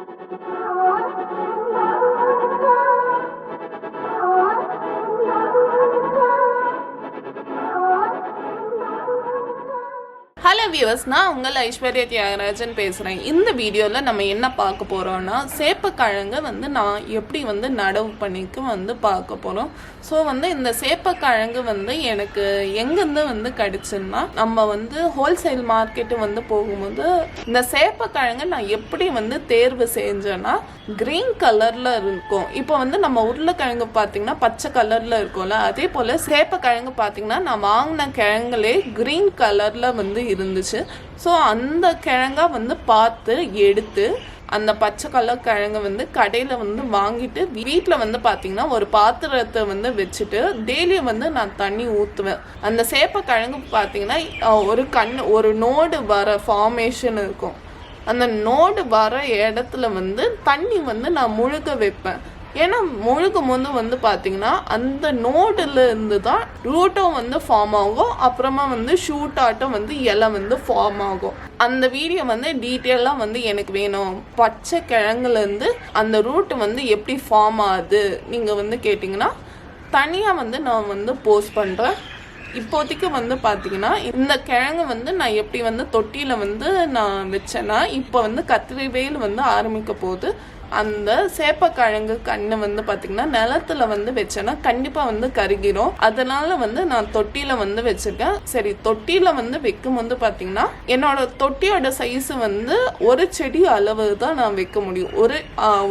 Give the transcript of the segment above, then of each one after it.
Hello viewers, நான் உங்கள் ஐஸ்வர்யா தியாகராஜன் பேசுகிறேன். இந்த வீடியோவில் நம்ம என்ன பார்க்க போகிறோன்னா, சேப்பக்கிழங்கு நான் எப்படி நடவு பண்ணிக்கு பார்க்க போகிறோம். ஸோ இந்த சேப்பக்கிழங்கு எனக்கு எங்கேருந்து கிடச்சுன்னா, நம்ம ஹோல்சேல் மார்க்கெட்டு போகும்போது இந்த சேப்பக்கிழங்கு நான் எப்படி தேர்வு செஞ்சேன்னா, கிரீன் கலரில் இருக்கும். இப்போ நம்ம உருளைக்கிழங்கு பார்த்தீங்கன்னா பச்சை கலரில் இருக்கும்ல, அதே போல் சேப்பக்கிழங்கு பார்த்தீங்கன்னா நான் வாங்கின கிழங்குலே கிரீன் கலரில் இருந்துச்சு. ஸோ அந்த கிழங்கா பார்த்து எடுத்து அந்த பச்சை கலர் கிழங்கு கடையில் வாங்கிட்டு வீட்டில் பார்த்தீங்கன்னா ஒரு பாத்திரத்தை வச்சுட்டு டெய்லியும் நான் தண்ணி ஊற்றுவேன். அந்த சேப்பக்கிழங்கு பார்த்தீங்கன்னா ஒரு நோடு வர ஃபார்மேஷன் இருக்கும். அந்த நோடு வர இடத்துல தண்ணி நான் முழுக வைப்பேன். ஏன்னா முழுகும் போது பார்த்தீங்கன்னா அந்த நோடுல இருந்து தான் ரூட்டும் ஃபார்ம் ஆகும். அப்புறமா ஷூட் ஆட்டம் இலை ஃபார்ம் ஆகும். அந்த வீடியோ டீட்டெயிலாக எனக்கு வேணும். பச்சை கிழங்குலேருந்து அந்த ரூட் எப்படி ஃபார்ம் ஆகுது நீங்கள் கேட்டிங்கன்னா தனியாக நான் போஸ்ட் பண்ணுறேன். இப்போதைக்கு பார்த்தீங்கன்னா இந்த கிழங்கு நான் எப்படி தொட்டியில் நான் வச்சேன்னா, இப்போ கத்திரி வெயில் ஆரம்பிக்க போது அந்த சேப்பக்கிழங்கு கண்ணு பார்த்தீங்கன்னா நிலத்துல வச்சேன்னா கண்டிப்பாக கருகிரும். அதனால நான் தொட்டியில் வச்சிருக்கேன். சரி, தொட்டியில் வைக்கும் போது பார்த்தீங்கன்னா என்னோட தொட்டியோட சைஸ் ஒரு செடி அளவு தான் நான் வைக்க முடியும்.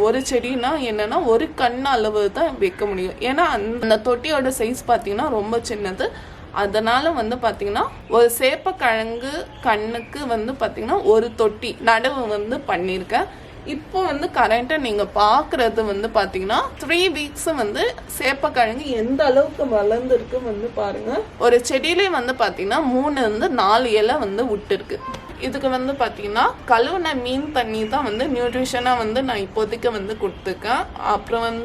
ஒரு செடினா என்னன்னா ஒரு கண் அளவு தான் வைக்க முடியும். ஏன்னா அந்த தொட்டியோட சைஸ் பார்த்தீங்கன்னா ரொம்ப சின்னது. அதனால பார்த்தீங்கன்னா ஒரு சேப்பக்கிழங்கு கண்ணுக்கு பார்த்தீங்கன்னா ஒரு தொட்டி நடவு பண்ணியிருக்கேன். இப்போ கரண்ட்டாக நீங்கள் பார்க்குறது பார்த்தீங்கன்னா 3 வீக்ஸ் சேப்பக்கிழங்கு எந்த அளவுக்கு வளர்ந்துருக்கு பாருங்கள். ஒரு செடியிலே பார்த்தீங்கன்னா 3-4 இலை விட்டுருக்கு. இதுக்கு பார்த்தீங்கன்னா கழுவுன மீன் தண்ணி தான் நியூட்ரிஷனாக நான் இப்போதைக்கு கொடுத்துருக்கேன். அப்புறம்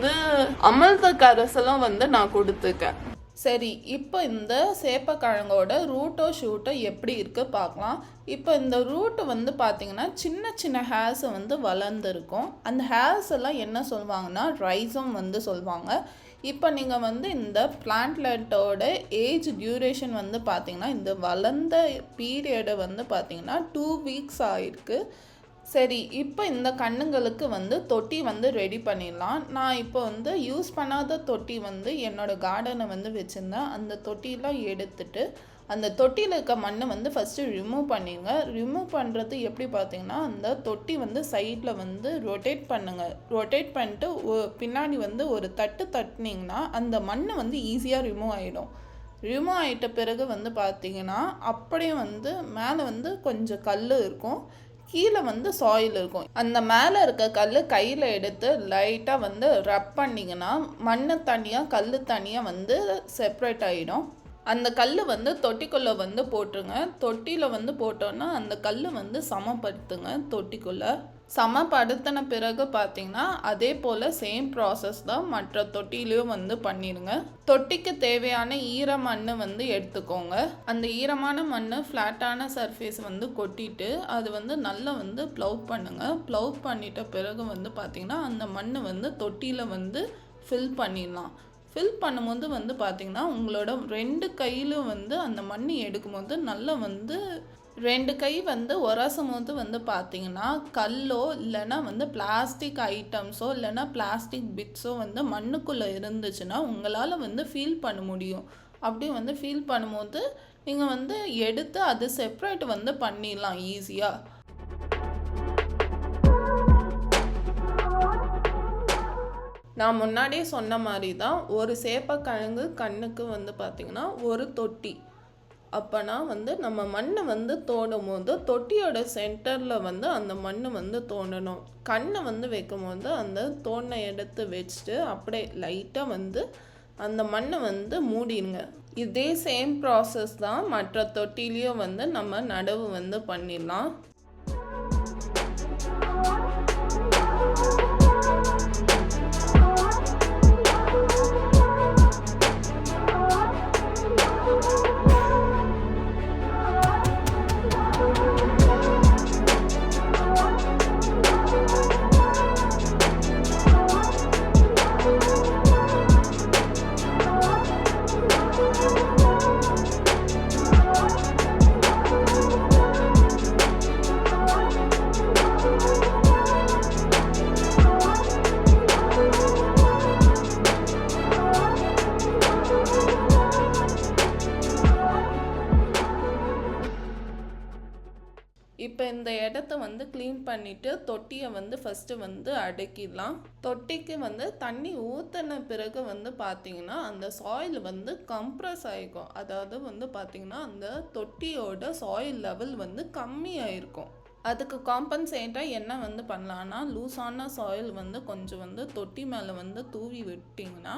அமிர்த கரைசலும் நான் கொடுத்துருக்கேன். சரி, இப்போ இந்த சேப்பக்கிழங்கோட ரூட்டோ ஷூட்டோ எப்படி இருக்குது பார்க்கலாம். இப்போ இந்த ரூட்டு பார்த்தீங்கன்னா சின்ன சின்ன ஹேர்ஸ் வளர்ந்துருக்கும். அந்த ஹேர்ஸ் எல்லாம் என்ன சொல்லுவாங்கன்னா ரைஸும் சொல்லுவாங்க. இப்போ நீங்கள் இந்த பிளான்ட்லெட்டோட ஏஜ் டியூரேஷன் பார்த்தீங்கன்னா இந்த வளர்ந்த பீரியடை பார்த்தீங்கன்னா 2 வீக்ஸ் ஆகிருக்கு. சரி, இப்போ இந்த கண்ணுங்களுக்கு தொட்டி ரெடி பண்ணிடலாம். நான் இப்போ யூஸ் பண்ணாத தொட்டி என்னோடய கார்டனை வச்சுருந்தேன். அந்த தொட்டியெலாம் எடுத்துட்டு அந்த தொட்டியில் இருக்க மண்ணை ஃபஸ்ட்டு ரிமூவ் பண்ணிடுங்க. ரிமூவ் பண்ணுறது எப்படி பார்த்தீங்கன்னா, அந்த தொட்டி சைடில் ரொட்டேட் பண்ணுங்கள். ரொட்டேட் பண்ணிட்டு பின்னாடி ஒரு தட்டினீங்கன்னா அந்த மண் ஈஸியாக ரிமூவ் ஆகிடும். ரிமூவ் ஆகிட்ட பிறகு பார்த்தீங்கன்னா அப்படியே மேலே கொஞ்சம் கல் இருக்கும், கீழே சாயில் இருக்கும். அந்த மேலே இருக்க கல் கையில் எடுத்து லைட்டாக ரப் பண்ணிங்கன்னா மண் தனியாக கல் தனியாக செப்ரேட் ஆகிடும். அந்த கல் தொட்டிக்குள்ளே போட்டுருங்க. தொட்டியில் போட்டோன்னா அந்த கல் சமப்படுத்துங்க. தொட்டிக்குள்ளே சமப்படுத்தின பிறகு பார்த்தீங்கன்னா அதே போல் சேம் ப்ராசஸ் தான் மற்ற தொட்டிலையும் பண்ணிடுங்க. தொட்டிக்கு தேவையான ஈரமண் எடுத்துக்கோங்க. அந்த ஈரமான மண் ஃப்ளாட்டான சர்ஃபேஸ் கொட்டிட்டு அது நல்லா ப்ளவ் பண்ணுங்கள். ப்ளவ் பண்ணிட்ட பிறகு பார்த்தீங்கன்னா அந்த மண் தொட்டியில் ஃபில் பண்ணிடலாம். ஃபில் பண்ணும்போது பார்த்தீங்கன்னா உங்களோட 2 கையிலும் அந்த மண் எடுக்கும்போது நல்லா 2 கை உரசும் போது பார்த்தீங்கன்னா கல்லோ இல்லைன்னா பிளாஸ்டிக் ஐட்டம்ஸோ இல்லைன்னா பிளாஸ்டிக் பிட்ஸோ மண்ணுக்குள்ளே இருந்துச்சுன்னா உங்களால் ஃபீல் பண்ண முடியும். அப்படி ஃபீல் பண்ணும்போது நீங்கள் எடுத்து அது செப்ரேட் பண்ணிடலாம் ஈஸியாக. நான் முன்னாடியே சொன்ன மாதிரி தான் ஒரு சேப்பக்கிழங்கு கண்ணுக்கு பார்த்தீங்கன்னா ஒரு தொட்டி. அப்போனா நம்ம மண்ணை தோண்டும் போது தொட்டியோட சென்டரில் அந்த மண் தோண்டணும். கண்ணை வைக்கும் போது அந்த தோண்டை எடுத்து வச்சுட்டு அப்படியே லைட்டாக அந்த மண்ணை மூடிடுங்க. இதே சேம் ப்ராசஸ் தான் மற்ற தொட்டிலையும் நம்ம நடவு பண்ணிடலாம். பண்ணிவிட்டு தொட்டியை வந்து ஃபஸ்ட்டு வந்து அடக்கிடலாம். தொட்டிக்கு வந்து தண்ணி ஊற்றின பிறகு வந்து பார்த்திங்கன்னா அந்த சாயில் வந்து கம்ப்ரஸ் ஆகிக்கும். அதாவது வந்து பார்த்திங்கன்னா அந்த தொட்டியோட சாயில் லெவல் வந்து கம்மியாயிருக்கும். அதுக்கு காம்பன்சேட்டாக என்ன வந்து பண்ணலான்னா, லூஸான சாயில் வந்து கொஞ்சம் வந்து தொட்டி மேலே வந்து தூவி விட்டிங்கன்னா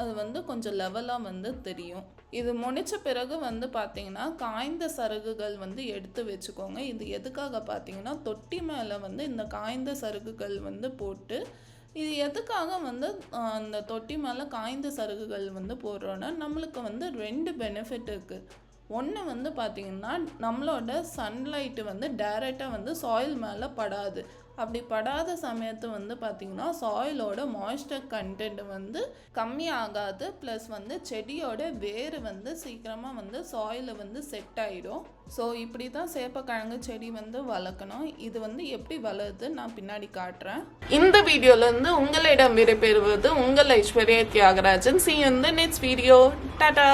அது வந்து கொஞ்சம் லெவலாக வந்து தெரியும். இது முடித்த பிறகு வந்து பார்த்திங்கன்னா காய்ந்த சருகுகள் வந்து எடுத்து வச்சுக்கோங்க. இது எதுக்காக பார்த்திங்கன்னா தொட்டி மேலே வந்து இந்த காய்ந்த சருகுகள் வந்து போட்டு, இது எதுக்காக வந்து அந்த தொட்டி மேலே காய்ந்த சருகுகள் வந்து போடுறோன்னா, நம்மளுக்கு வந்து 2 பெனிஃபிட் இருக்குது. ஒன்று வந்து பார்த்திங்கன்னா நம்மளோட சன்லைட்டு வந்து டைரெக்டாக வந்து சாயில் மேலே படாது. அப்படி படாத சமயத்து வந்து பார்த்திங்கன்னா சாயிலோட மாய்ஸ்டர் கண்டென்ட் வந்து கம்மியாகாது. ப்ளஸ் வந்து செடியோட வேர் வந்து சீக்கிரமாக வந்து சாயிலை வந்து செட் ஆகிடும். ஸோ இப்படி தான் சேப்பக்கிழங்கு செடி வந்து வளர்க்கணும். இது வந்து எப்படி வளருது நான் பின்னாடி காட்டுறேன். இந்த வீடியோலேருந்து உங்களிடம் விடைபெறுவது உங்கள் Aishwarya Thiagarajan. See you in the next video. Tata.